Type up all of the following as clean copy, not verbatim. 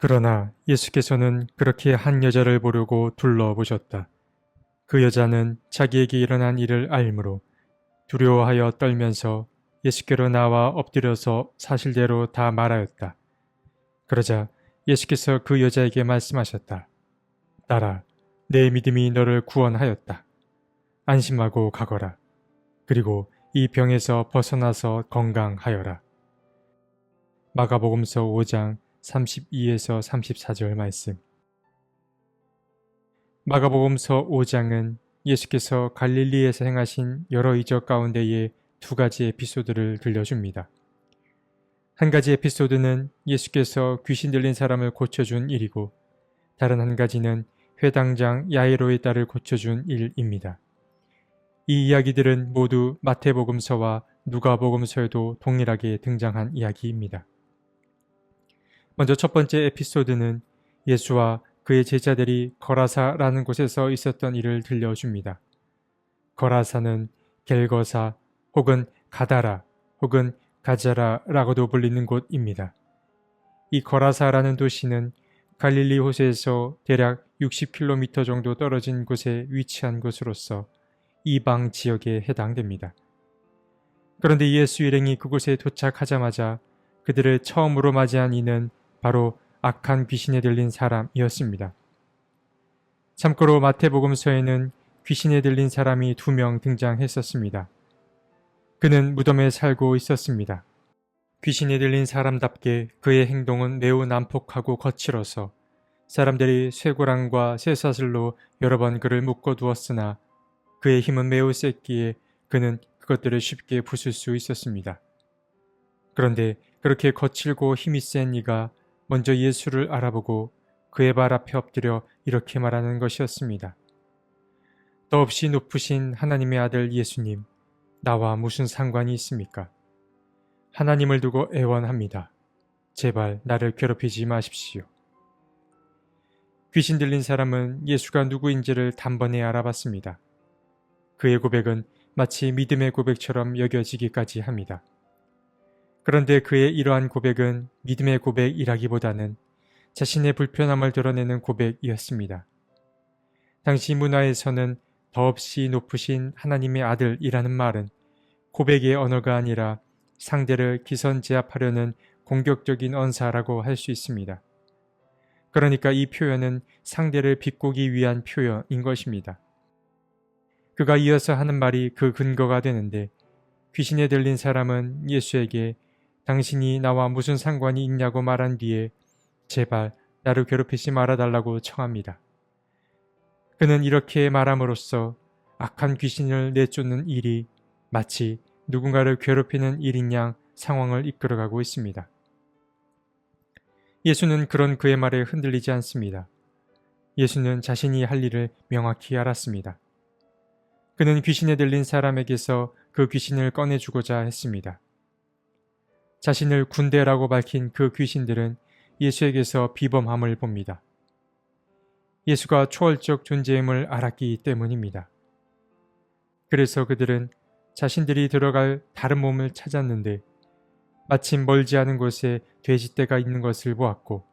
그러나 예수께서는 그렇게 한 여자를 보려고 둘러보셨다. 그 여자는 자기에게 일어난 일을 알므로 두려워하여 떨면서 예수께로 나와 엎드려서 사실대로 다 말하였다. 그러자 예수께서 그 여자에게 말씀하셨다. 딸아, 내 믿음이 너를 구원하였다. 안심하고 가거라. 그리고 이 병에서 벗어나서 건강하여라. 마가복음서 5장 32에서 34절 말씀. 마가복음서 5장은 예수께서 갈릴리에서 행하신 여러 이적 가운데에 두 가지 에피소드를 들려줍니다. 한 가지 에피소드는 예수께서 귀신 들린 사람을 고쳐준 일이고, 다른 한 가지는 회당장 야이로의 딸을 고쳐준 일입니다. 이 이야기들은 모두 마태복음서와 누가복음서에도 동일하게 등장한 이야기입니다. 먼저 첫 번째 에피소드는 예수와 그의 제자들이 거라사라는 곳에서 있었던 일을 들려줍니다. 거라사는 겔거사 혹은 가다라 혹은 가자라라고도 불리는 곳입니다. 이 거라사라는 도시는 갈릴리 호수에서 대략 60km 정도 떨어진 곳에 위치한 곳으로서 이방 지역에 해당됩니다. 그런데 예수 일행이 그곳에 도착하자마자 그들을 처음으로 맞이한 이는 바로 악한 귀신에 들린 사람이었습니다. 참고로 마태복음서에는 귀신에 들린 사람이 2명 등장했었습니다. 그는 무덤에 살고 있었습니다. 귀신에 들린 사람답게 그의 행동은 매우 난폭하고 거칠어서 사람들이 쇠고랑과 쇠사슬로 여러 번 그를 묶어두었으나 그의 힘은 매우 셌기에 그는 그것들을 쉽게 부술 수 있었습니다. 그런데 그렇게 거칠고 힘이 센 이가 먼저 예수를 알아보고 그의 발 앞에 엎드려 이렇게 말하는 것이었습니다. 더없이 높으신 하나님의 아들 예수님, 나와 무슨 상관이 있습니까? 하나님을 두고 애원합니다. 제발 나를 괴롭히지 마십시오. 귀신 들린 사람은 예수가 누구인지를 단번에 알아봤습니다. 그의 고백은 마치 믿음의 고백처럼 여겨지기까지 합니다. 그런데 그의 이러한 고백은 믿음의 고백이라기보다는 자신의 불편함을 드러내는 고백이었습니다. 당시 문화에서는 더없이 높으신 하나님의 아들이라는 말은 고백의 언어가 아니라 상대를 기선제압하려는 공격적인 언사라고 할 수 있습니다. 그러니까 이 표현은 상대를 비꼬기 위한 표현인 것입니다. 그가 이어서 하는 말이 그 근거가 되는데, 귀신에 들린 사람은 예수에게 당신이 나와 무슨 상관이 있냐고 말한 뒤에 제발 나를 괴롭히지 말아달라고 청합니다. 그는 이렇게 말함으로써 악한 귀신을 내쫓는 일이 마치 누군가를 괴롭히는 일인 양 상황을 이끌어가고 있습니다. 예수는 그런 그의 말에 흔들리지 않습니다. 예수는 자신이 할 일을 명확히 알았습니다. 그는 귀신에 들린 사람에게서 그 귀신을 꺼내주고자 했습니다. 자신을 군대라고 밝힌 그 귀신들은 예수에게서 비범함을 봅니다. 예수가 초월적 존재임을 알았기 때문입니다. 그래서 그들은 자신들이 들어갈 다른 몸을 찾았는데 마침 멀지 않은 곳에 돼지떼가 있는 것을 보았고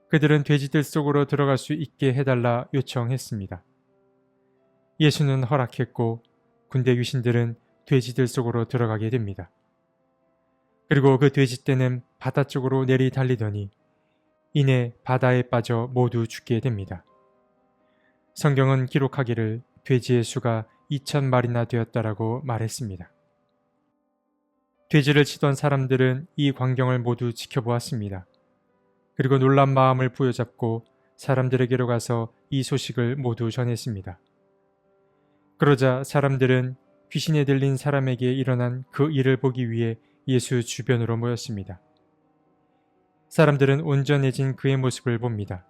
그들은 돼지들 속으로 들어갈 수 있게 해달라 요청했습니다. 예수는 허락했고 군대 귀신들은 돼지들 속으로 들어가게 됩니다. 그리고 그 돼지떼는 바다 쪽으로 내리 달리더니 이내 바다에 빠져 모두 죽게 됩니다. 성경은 기록하기를 돼지의 수가 2,000마리나 되었다라고 말했습니다. 돼지를 치던 사람들은 이 광경을 모두 지켜보았습니다. 그리고 놀란 마음을 부여잡고 사람들에게로 가서 이 소식을 모두 전했습니다. 그러자 사람들은 귀신에 들린 사람에게 일어난 그 일을 보기 위해 예수 주변으로 모였습니다. 사람들은 온전해진 그의 모습을 봅니다.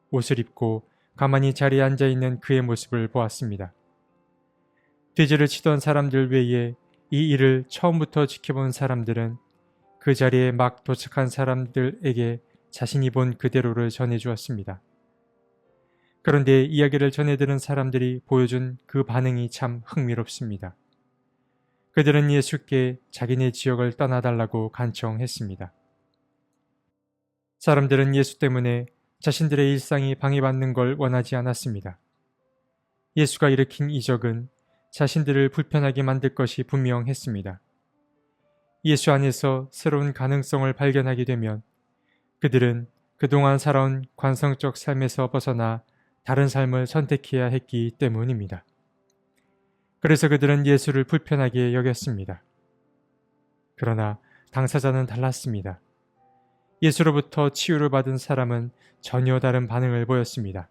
옷을 입고 가만히 자리에 앉아있는 그의 모습을 보았습니다. 돼지를 치던 사람들 외에 이 일을 처음부터 지켜본 사람들은 그 자리에 막 도착한 사람들에게 자신이 본 그대로를 전해주었습니다. 그런데 이야기를 전해들은 사람들이 보여준 그 반응이 참 흥미롭습니다. 그들은 예수께 자기네 지역을 떠나달라고 간청했습니다. 사람들은 예수 때문에 자신들의 일상이 방해받는 걸 원하지 않았습니다. 예수가 일으킨 이적은 자신들을 불편하게 만들 것이 분명했습니다. 예수 안에서 새로운 가능성을 발견하게 되면 그들은 그동안 살아온 관성적 삶에서 벗어나 다른 삶을 선택해야 했기 때문입니다. 그래서 그들은 예수를 불편하게 여겼습니다. 그러나 당사자는 달랐습니다. 예수로부터 치유를 받은 사람은 전혀 다른 반응을 보였습니다.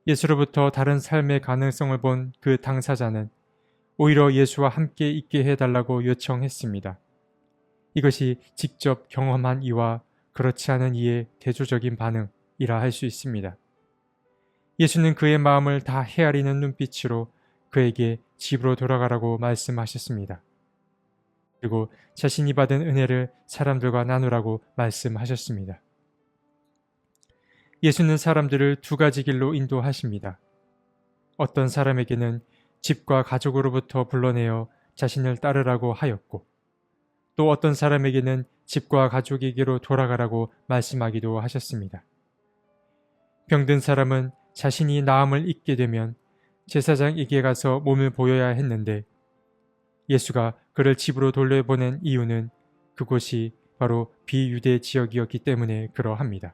예수로부터 다른 삶의 가능성을 본 그 당사자는 오히려 예수와 함께 있게 해달라고 요청했습니다. 이것이 직접 경험한 이와 그렇지 않은 이의 대조적인 반응이라 할 수 있습니다. 예수는 그의 마음을 다 헤아리는 눈빛으로 그에게 집으로 돌아가라고 말씀하셨습니다. 그리고 자신이 받은 은혜를 사람들과 나누라고 말씀하셨습니다. 예수는 사람들을 두 가지 길로 인도하십니다. 어떤 사람에게는 집과 가족으로부터 불러내어 자신을 따르라고 하였고, 또 어떤 사람에게는 집과 가족에게로 돌아가라고 말씀하기도 하셨습니다. 병든 사람은 자신이 나음을 잊게 되면 제사장에게 가서 몸을 보여야 했는데 예수가 그를 집으로 돌려보낸 이유는 그곳이 바로 비유대 지역이었기 때문에 그러합니다.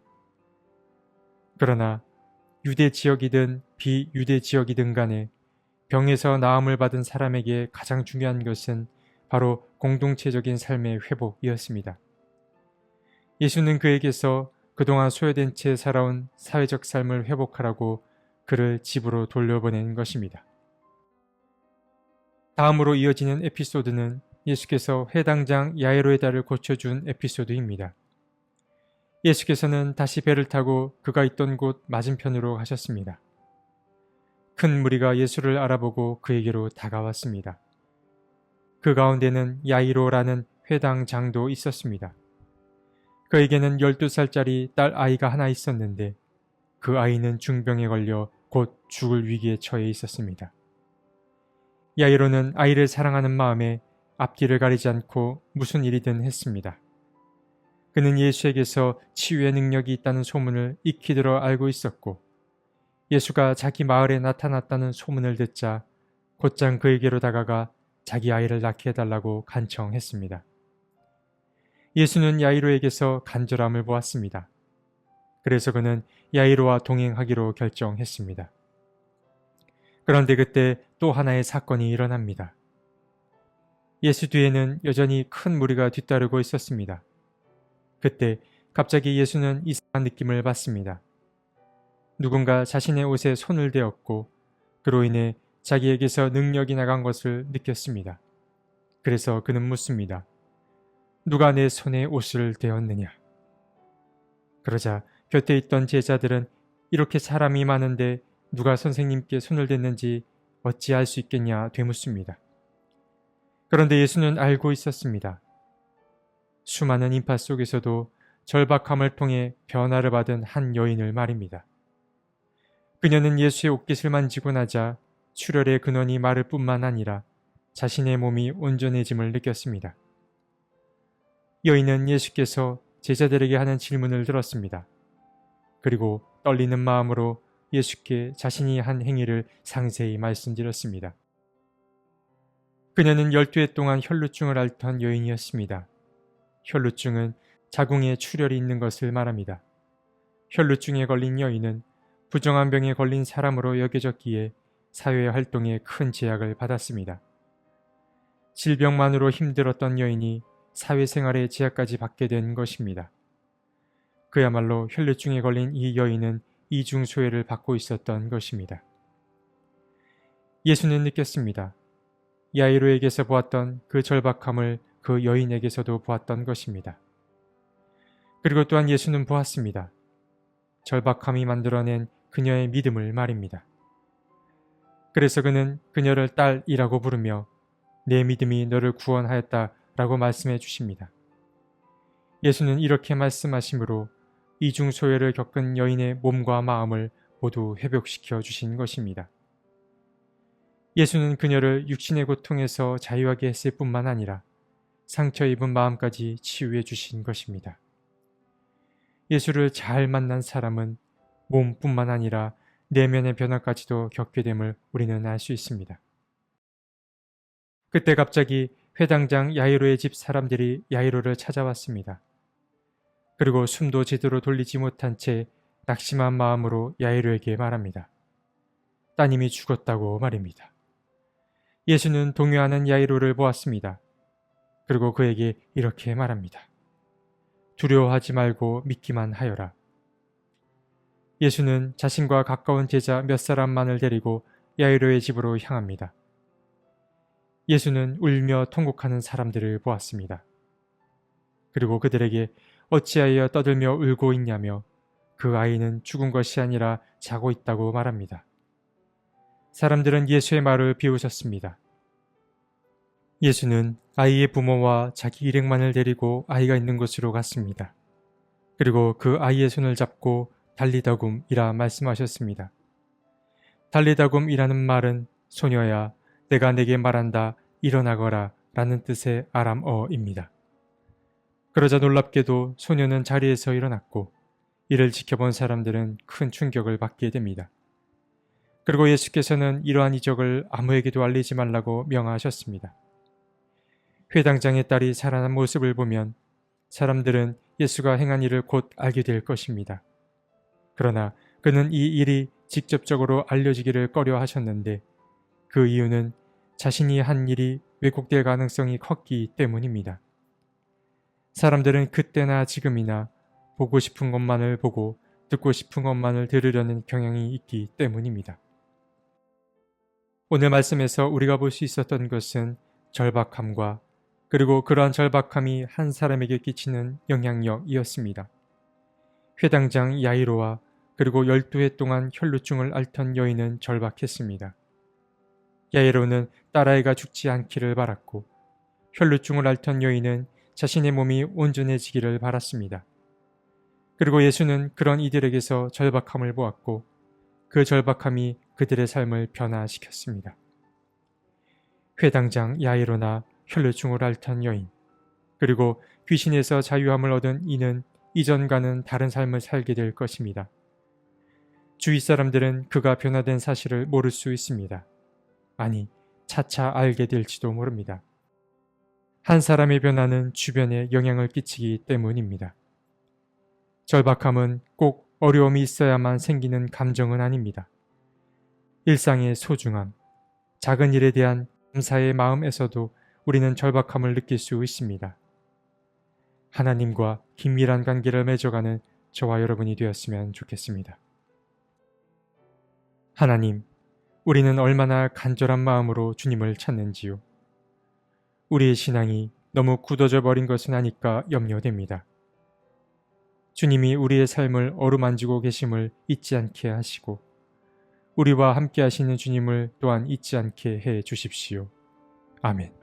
그러나 유대 지역이든 비유대 지역이든 간에 병에서 나음을 받은 사람에게 가장 중요한 것은 바로 공동체적인 삶의 회복이었습니다. 예수는 그에게서 그동안 소외된 채 살아온 사회적 삶을 회복하라고 그를 집으로 돌려보낸 것입니다. 다음으로 이어지는 에피소드는 예수께서 회당장 야이로의 딸을 고쳐준 에피소드입니다. 예수께서는 다시 배를 타고 그가 있던 곳 맞은편으로 가셨습니다. 큰 무리가 예수를 알아보고 그에게로 다가왔습니다. 그 가운데는 야이로라는 회당장도 있었습니다. 그에게는 12살짜리 딸 아이가 하나 있었는데 그 아이는 중병에 걸려 곧 죽을 위기에 처해 있었습니다. 야이로는 아이를 사랑하는 마음에 앞뒤를 가리지 않고 무슨 일이든 했습니다. 그는 예수에게서 치유의 능력이 있다는 소문을 익히 들어 알고 있었고 예수가 자기 마을에 나타났다는 소문을 듣자 곧장 그에게로 다가가 자기 아이를 낳게 해달라고 간청했습니다. 예수는 야이로에게서 간절함을 보았습니다. 그래서 그는 야이로와 동행하기로 결정했습니다. 그런데 그때 또 하나의 사건이 일어납니다. 예수 뒤에는 여전히 큰 무리가 뒤따르고 있었습니다. 그때 갑자기 예수는 이상한 느낌을 받습니다. 누군가 자신의 옷에 손을 대었고 그로 인해 자기에게서 능력이 나간 것을 느꼈습니다. 그래서 그는 묻습니다. 누가 내 손에 옷을 대었느냐? 그러자 곁에 있던 제자들은 이렇게 사람이 많은데 누가 선생님께 손을 댔는지 어찌 알 수 있겠냐 되묻습니다. 그런데 예수는 알고 있었습니다. 수많은 인파 속에서도 절박함을 통해 변화를 받은 한 여인을 말입니다. 그녀는 예수의 옷깃을 만지고 나자 출혈의 근원이 마를 뿐만 아니라 자신의 몸이 온전해짐을 느꼈습니다. 여인은 예수께서 제자들에게 하는 질문을 들었습니다. 그리고 떨리는 마음으로 예수께 자신이 한 행위를 상세히 말씀드렸습니다. 그녀는 12해 동안 혈루증을 앓던 여인이었습니다. 혈루증은 자궁에 출혈이 있는 것을 말합니다. 혈루증에 걸린 여인은 부정한 병에 걸린 사람으로 여겨졌기에 사회 활동에 큰 제약을 받았습니다. 질병만으로 힘들었던 여인이 사회생활의 제약까지 받게 된 것입니다. 그야말로 혈루증에 걸린 이 여인은 이중소외를 받고 있었던 것입니다. 예수는 느꼈습니다. 야이로에게서 보았던 그 절박함을 그 여인에게서도 보았던 것입니다. 그리고 또한 예수는 보았습니다. 절박함이 만들어낸 그녀의 믿음을 말입니다. 그래서 그는 그녀를 딸이라고 부르며 내 믿음이 너를 구원하였다 라고 말씀해 주십니다. 예수는 이렇게 말씀하심으로 이중소외를 겪은 여인의 몸과 마음을 모두 회복시켜 주신 것입니다. 예수는 그녀를 육신의 고통에서 자유하게 했을 뿐만 아니라 상처 입은 마음까지 치유해 주신 것입니다. 예수를 잘 만난 사람은 몸뿐만 아니라 내면의 변화까지도 겪게 됨을 우리는 알 수 있습니다. 그때 갑자기 회당장 야이로의 집 사람들이 야이로를 찾아왔습니다. 그리고 숨도 제대로 돌리지 못한 채 낙심한 마음으로 야이로에게 말합니다. 따님이 죽었다고 말입니다. 예수는 동요하는 야이로를 보았습니다. 그리고 그에게 이렇게 말합니다. 두려워하지 말고 믿기만 하여라. 예수는 자신과 가까운 제자 몇 사람만을 데리고 야이로의 집으로 향합니다. 예수는 울며 통곡하는 사람들을 보았습니다. 그리고 그들에게 어찌하여 떠들며 울고 있냐며 그 아이는 죽은 것이 아니라 자고 있다고 말합니다. 사람들은 예수의 말을 비웃었습니다. 예수는 아이의 부모와 자기 일행만을 데리고 아이가 있는 곳으로 갔습니다. 그리고 그 아이의 손을 잡고 달리다굼이라 말씀하셨습니다. 달리다굼이라는 말은 소녀야 내가 내게 말한다 일어나거라 라는 뜻의 아람어입니다. 그러자 놀랍게도 소녀는 자리에서 일어났고 이를 지켜본 사람들은 큰 충격을 받게 됩니다. 그리고 예수께서는 이러한 이적을 아무에게도 알리지 말라고 명하셨습니다. 회당장의 딸이 살아난 모습을 보면 사람들은 예수가 행한 일을 곧 알게 될 것입니다. 그러나 그는 이 일이 직접적으로 알려지기를 꺼려 하셨는데 그 이유는 자신이 한 일이 왜곡될 가능성이 컸기 때문입니다. 사람들은 그때나 지금이나 보고 싶은 것만을 보고 듣고 싶은 것만을 들으려는 경향이 있기 때문입니다. 오늘 말씀에서 우리가 볼 수 있었던 것은 절박함과 그리고 그러한 절박함이 한 사람에게 끼치는 영향력이었습니다. 회당장 야이로와 그리고 12해 동안 혈루증을 앓던 여인은 절박했습니다. 야이로는 딸아이가 죽지 않기를 바랐고 혈루증을 앓던 여인은 자신의 몸이 온전해지기를 바랐습니다. 그리고 예수는 그런 이들에게서 절박함을 보았고 그 절박함이 그들의 삶을 변화시켰습니다. 회당장 야이로나 혈루증을 앓던 여인, 그리고 귀신에서 자유함을 얻은 이는 이전과는 다른 삶을 살게 될 것입니다. 주위 사람들은 그가 변화된 사실을 모를 수 있습니다. 아니, 차차 알게 될지도 모릅니다. 한 사람의 변화는 주변에 영향을 끼치기 때문입니다. 절박함은 꼭 어려움이 있어야만 생기는 감정은 아닙니다. 일상의 소중함, 작은 일에 대한 감사의 마음에서도 우리는 절박함을 느낄 수 있습니다. 하나님과 긴밀한 관계를 맺어가는 저와 여러분이 되었으면 좋겠습니다. 하나님, 우리는 얼마나 간절한 마음으로 주님을 찾는지요. 우리의 신앙이 너무 굳어져 버린 것은 아닐까 염려됩니다. 주님이 우리의 삶을 어루만지고 계심을 잊지 않게 하시고 우리와 함께 하시는 주님을 또한 잊지 않게 해 주십시오. 아멘.